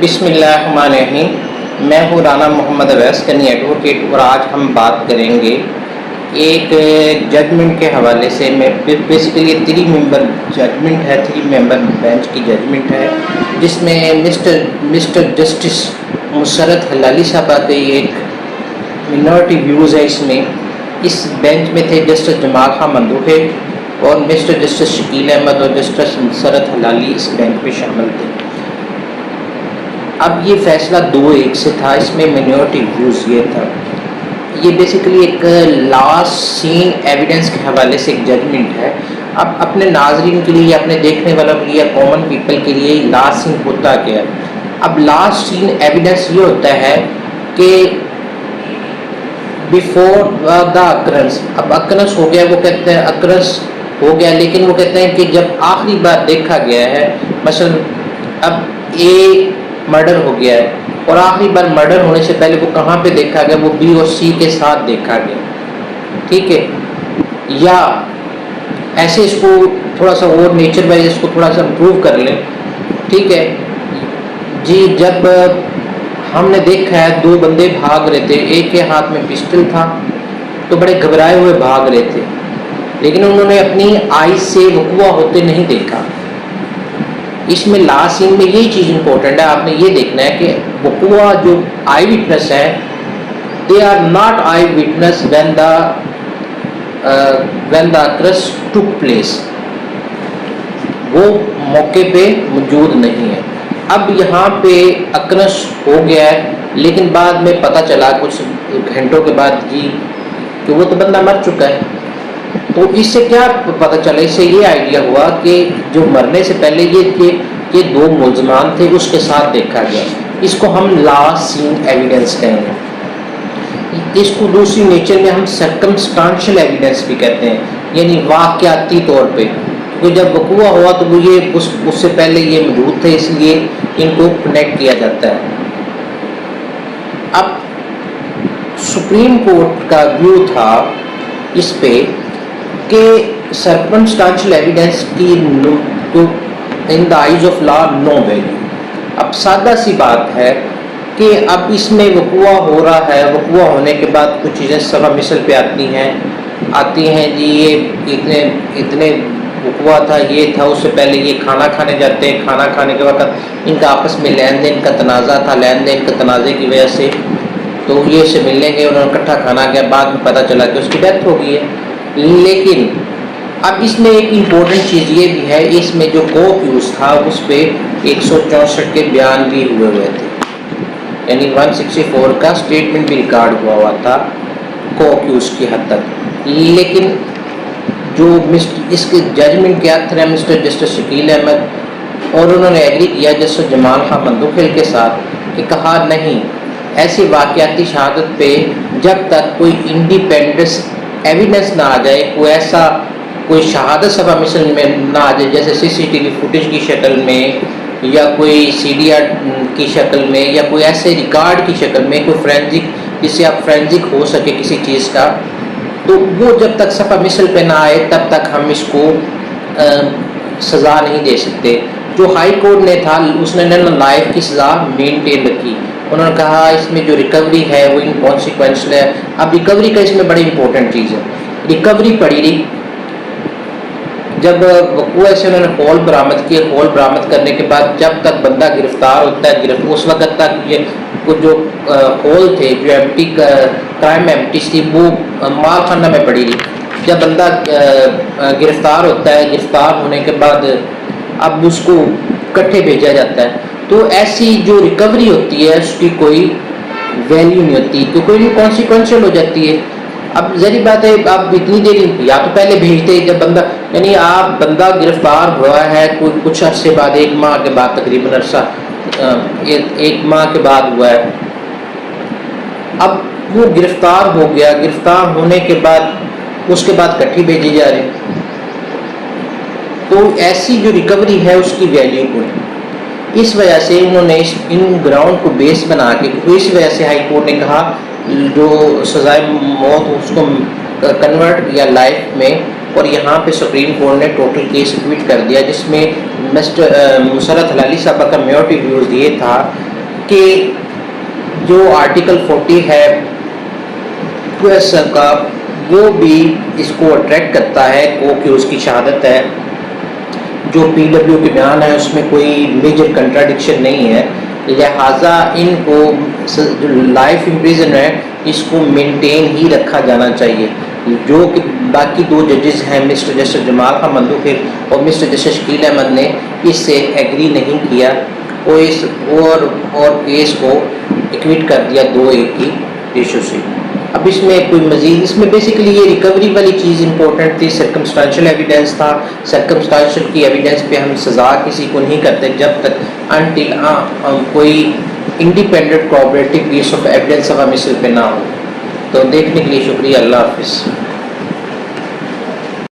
بسم اللہ الرحمن الرحیم۔ میں ہوں رانا محمد اویس کنی ایڈوکیٹ، اور آج ہم بات کریں گے ایک ججمنٹ کے حوالے سے۔ میں بیسیکلی 3 ممبر ججمنٹ ہے، 3 ممبر بینچ کی ججمنٹ ہے، جس میں مسٹر جسٹس مسرت ہلالی صاحبہ کے ایک منورٹی ویوز ہے۔ اس بینچ میں تھے جسٹس جمال خان مندوخے اور مسٹر جسٹس شکیل احمد اور جسٹس مسرت ہلالی اس بینچ میں شامل تھے۔ اب یہ فیصلہ 2-1 سے تھا۔ اس میں منورٹی ویوز یہ تھا، یہ بیسیکلی ایک لاسٹ سین ایویڈنس کے حوالے سے ایک ججمنٹ ہے۔ اب اپنے ناظرین کے لیے، اپنے دیکھنے والوں کے لیے، کامن پیپل کے لیے لاسٹ سین ہوتا کیا ہے؟ اب لاسٹ سین ایویڈنس یہ ہوتا ہے کہ بیفور دا اکرنس، اب اکرنس ہو گیا، وہ کہتے ہیں اکرنس ہو گیا، لیکن وہ کہتے ہیں کہ جب آخری بار دیکھا گیا ہے، مثلا اب اے مرڈر ہو گیا ہے اور آخری بار مرڈر ہونے سے پہلے وہ کہاں پہ دیکھا گیا؟ وہ بی اور سی کے ساتھ دیکھا گیا، ٹھیک ہے؟ یا ایسے اس کو تھوڑا سا اور نیچر وائز اس کو تھوڑا سا امپروو کر لیں، ٹھیک ہے جی؟ جب ہم نے دیکھا ہے 2 بندے بھاگ رہے تھے، ایک کے ہاتھ میں پسٹل تھا، تو بڑے گھبرائے ہوئے بھاگ رہے تھے، لیکن انہوں نے اپنی آئی سے وقوع ہوتے نہیں دیکھا۔ اس میں لاسٹ سین میں یہی چیز امپورٹنٹ ہے، آپ نے یہ دیکھنا ہے کہ وقوع جو آئی وٹنس ہے، they are not eyewitness when the occurrence took place, وہ موقع پہ موجود نہیں ہے۔ اب یہاں پہ اکرنس ہو گیا ہے، لیکن بعد میں پتہ چلا کچھ گھنٹوں کے بعد جی کہ وہ تو بندہ مر چکا ہے۔ تو اس سے کیا پتہ چلا؟ اس سے یہ آئیڈیا ہوا کہ جو مرنے سے پہلے یہ 2 ملزمان تھے، اس کے ساتھ دیکھا گیا۔ اس کو ہم لاسٹ سین ایویڈنس کہیں گے۔ اس کو دوسری نیچر میں ہم سرکمسٹانشل ایویڈنس بھی کہتے ہیں، یعنی واقعاتی طور پہ، کیونکہ جب وقوع ہوا تو وہ یہ اس سے پہلے یہ موجود تھے، اس لیے ان کو کنیکٹ کیا جاتا ہے۔ اب سپریم کورٹ کا ویو تھا اس پہ کہ سرکمسٹانشل ایویڈنس کی in the eyes of law no value. اب سادہ سی بات ہے کہ اب اس میں وقوع ہو رہا ہے، وقوع ہونے کے بعد کچھ چیزیں سوا مثل پہ آتی ہیں جی یہ اتنے وقوع تھا، یہ تھا، اس سے پہلے یہ کھانا کھانے جاتے ہیں، کھانا کھانے کے وقت ان کا آپس میں لین دین کا تنازع تھا، لین دین کا تنازع کی وجہ سے تو یہ سے ملنے گئے، انہوں نے اکٹھا کھانا کیا، بعد میں پتہ چلا کہ اس کی ڈیتھ ہو گئی ہے۔ لیکن اب اس میں ایک امپورٹنٹ چیز یہ بھی ہے، اس میں جو کوکیوز تھا اس پہ 164 کے بیان بھی ہوئے تھے، یعنی 164 کا سٹیٹمنٹ بھی ریکارڈ ہوا تھا کوکیوز کی حد تک۔ لیکن جو اس کے ججمنٹ کے آتھر ہیں مسٹر جسٹس شکیل احمد، اور انہوں نے ایگری کیا جسٹس جمال خان مندوخیل کے ساتھ کہ کہا نہیں، ایسی واقعاتی شہادت پہ جب تک کوئی انڈیپینڈنس ایویڈنس نہ آ جائے، کوئی شہادت سبا مثل میں نہ آ جائے، جیسے CCTV فوٹیج کی شکل میں یا کوئی CDR کی شکل میں یا کوئی ایسے ریکارڈ کی شکل میں، کوئی فرینزک جس سے آپ فرینزک ہو سکے کسی چیز کا، تو وہ جب تک صفحہ مثل پہ نہ آئے تب تک ہم اس کو سزا نہیں دے سکتے۔ جو ہائی کورٹ نے تھا اس نے لائف کی سزا مینٹین رکھی۔ انہوں نے کہا اس میں جو ریکوری ہے وہ انکانسیکوینشل ہے۔ اب ریکوری کا اس میں بڑی امپورٹنٹ چیز ہے، ریکوری پڑی رہی۔ جب وقوع سے انہوں نے خول برآمد کیے، خول برآمد کرنے کے بعد جب تک بندہ گرفتار ہوتا ہے، اس وقت تک یہ کچھ جو خول تھے، جو کرائم ایمٹیز تھی، وہ مال خانہ میں پڑی رہی۔ جب بندہ گرفتار ہوتا ہے، گرفتار ہونے کے بعد اب اس کو کٹھے بھیجا جاتا ہے، تو ایسی جو ریکوری ہوتی ہے اس کی کوئی ویلیو نہیں ہوتی، کیونکہ انکانسیکوینشل ہو جاتی ہے۔ اب ظاہری بات ہے، آپ اتنی دیر یا تو پہلے بھیجتے جب بندہ، یعنی آپ بندہ گرفتار ہوا ہے کوئی کچھ عرصے بعد، 1 ماہ کے بعد تقریباً عرصہ 1 ماہ کے بعد ہوا ہے، اب وہ گرفتار ہو گیا، گرفتار ہونے کے بعد اس کے بعد کٹھی بھیجی جا رہی، تو ایسی جو ریکوری ہے اس کی ویلیو کوئی۔ اس وجہ سے انہوں نے ان گراؤنڈ کو بیس بنا کے، اس وجہ سے ہائی کورٹ نے کہا جو سزائے موت اس کو کنورٹ کیا لائف میں، اور یہاں پہ سپریم کورٹ نے ٹوٹل کیس ایکویٹ کر دیا، جس میں مسرت ہلالی صاحبہ کا میورٹی ویوز یہ تھا کہ جو آرٹیکل 40 ہے US کا وہ بھی اس کو اٹریکٹ کرتا ہے کہ اس کی شہادت ہے. جو PW کے بیان ہے اس میں کوئی میجر کنٹراڈکشن نہیں ہے, لہٰذا ان کو جو لائف امپریزن ہے اس کو مینٹین ہی رکھا جانا چاہیے. جو کہ باقی 2 ججز ہیں مسٹر جسٹس جمال خان مندوخر اور مسٹر جسٹس شکیل احمد نے اس سے ایگری نہیں کیا اور کیس کو ایکویٹ کر دیا 2-1 کی ایشو سے. اب اس میں کوئی مزید اس میں بیسیکلی یہ ریکوری والی چیز امپورٹنٹ تھی, سرکمسٹانشل ایویڈنس تھا. سرکمسٹانشل کی ایویڈنس پہ ہم سزا کسی کو نہیں کرتے جب تک انٹل کوئی independent cooperative piece of evidence ہمیں مثل پہ نہ ہو. تو دیکھنے کے لیے شکریہ, اللہ حافظ.